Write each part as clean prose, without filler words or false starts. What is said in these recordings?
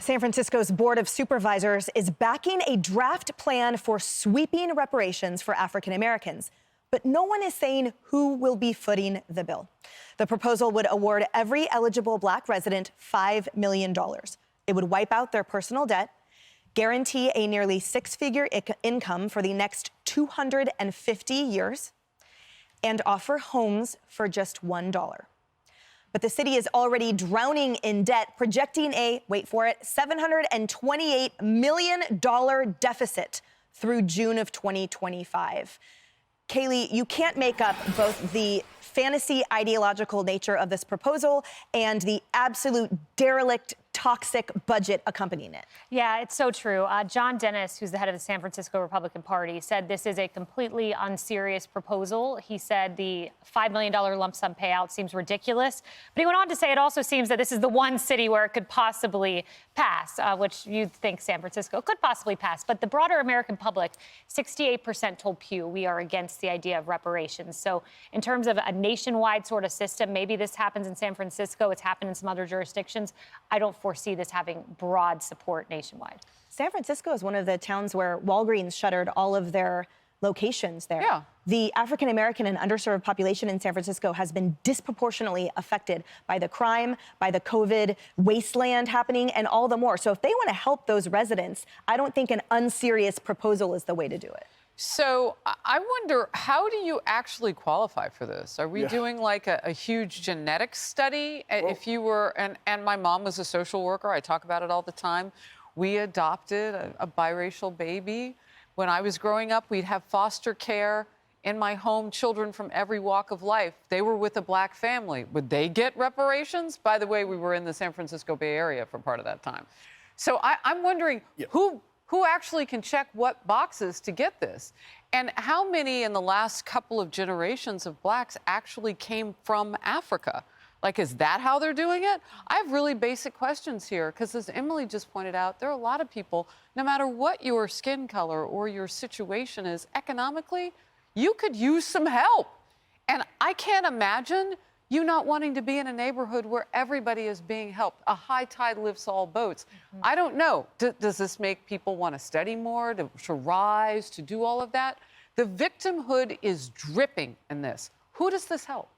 San Francisco's Board of Supervisors is backing a draft plan for sweeping reparations for African Americans. But no one is saying who will be footing the bill. The proposal would award every eligible Black resident $5 million. It would wipe out their personal debt, guarantee a nearly six-figure income for the next 250 years, and offer homes for just $1. But the city is already drowning in debt, projecting a, wait for it, $728 million deficit through June of 2025. Kaylee, you can't make up both the fantasy ideological nature of this proposal and the absolute derelict, toxic budget accompanying it. Yeah, it's so true. John Dennis, who's the head of the San Francisco Republican Party, said this is a completely unserious proposal. He said the $5 million lump sum payout seems ridiculous. But he went on to say it also seems that this is the one city where it could possibly pass, which you'd think San Francisco could possibly pass. But the broader American public, 68% told Pew we are against the idea of reparations. So in terms of a nationwide sort of system, maybe this happens in San Francisco. It's happened in some other jurisdictions. I don't foresee this having broad support nationwide. San Francisco is one of the towns where Walgreens shuttered all of their locations there. Yeah. The African American and underserved population in San Francisco has been disproportionately affected by the crime, by the COVID wasteland happening, and all the more. So if they want to help those residents, I don't think an unserious proposal is the way to do it. So I wonder, how do you actually qualify for this? Are we doing like a huge genetics study? Well, if you were, and my mom was a social worker, I talk about it all the time. We adopted a biracial baby. When I was growing up, we'd have foster care in my home, children from every walk of life. They were with a Black family. Would they get reparations? By the way, we were in the San Francisco Bay Area for part of that time. So I'm wondering who actually can check what boxes to get this? And how many in the last couple of generations of Blacks actually came from Africa? Like, is that how they're doing it? I have really basic questions here, because as Emily just pointed out, there are a lot of people, no matter what your skin color or your situation is economically, you could use some help. And I can't imagine you not wanting to be in a neighborhood where everybody is being helped. A high tide lifts all boats. I don't know. Does this make people want to study more, to rise, to do all of that? The victimhood is dripping in this. Who does this help?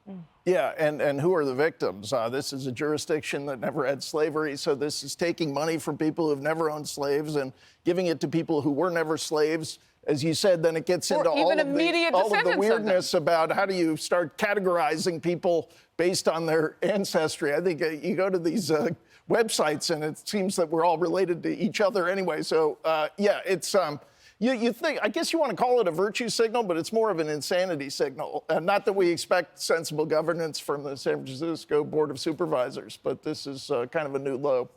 Yeah, and who are the victims? This is a jurisdiction that never had slavery, so this is taking money from people who've never owned slaves and giving it to people who were never slaves. As you said, then it gets into all of the weirdness about how do you start categorizing people based on their ancestry. I think you go to these websites and it seems that we're all related to each other anyway. So, yeah, it's... You think, I guess you want to call it a virtue signal, but it's more of an insanity signal. Not that we expect sensible governance from the San Francisco Board of Supervisors, but this is kind of a new low.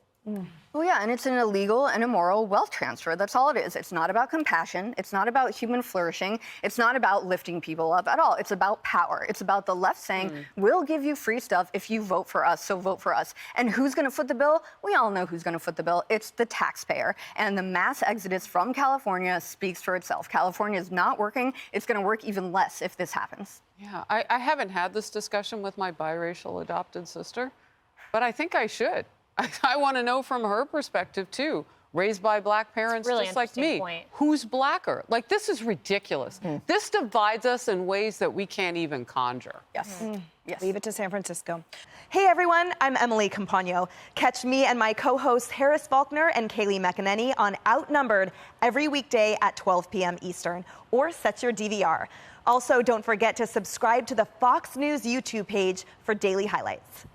Well, yeah, and it's an illegal and immoral wealth transfer. That's all it is. It's not about compassion. It's not about human flourishing. It's not about lifting people up at all. It's about power. It's about the left saying, we'll give you free stuff if you vote for us, so vote for us. And who's going to foot the bill? We all know who's going to foot the bill. It's the taxpayer. And the mass exodus from California speaks for itself. California is not working. It's going to work even less if this happens. Yeah, I haven't had this discussion with my biracial adopted sister, but I think I should. I want to know from her perspective, too. Raised by Black parents really just like me. Point. Who's Blacker? Like, this is ridiculous. This divides us in ways that we can't even conjure. Yes. Yes. Leave it to San Francisco. Hey, everyone. I'm Emily Campagno. Catch me and my co-hosts Harris Faulkner and Kaylee McEnany on Outnumbered every weekday at 12 p.m. Eastern. Or set your DVR. Also, don't forget to subscribe to the Fox News YouTube page for daily highlights.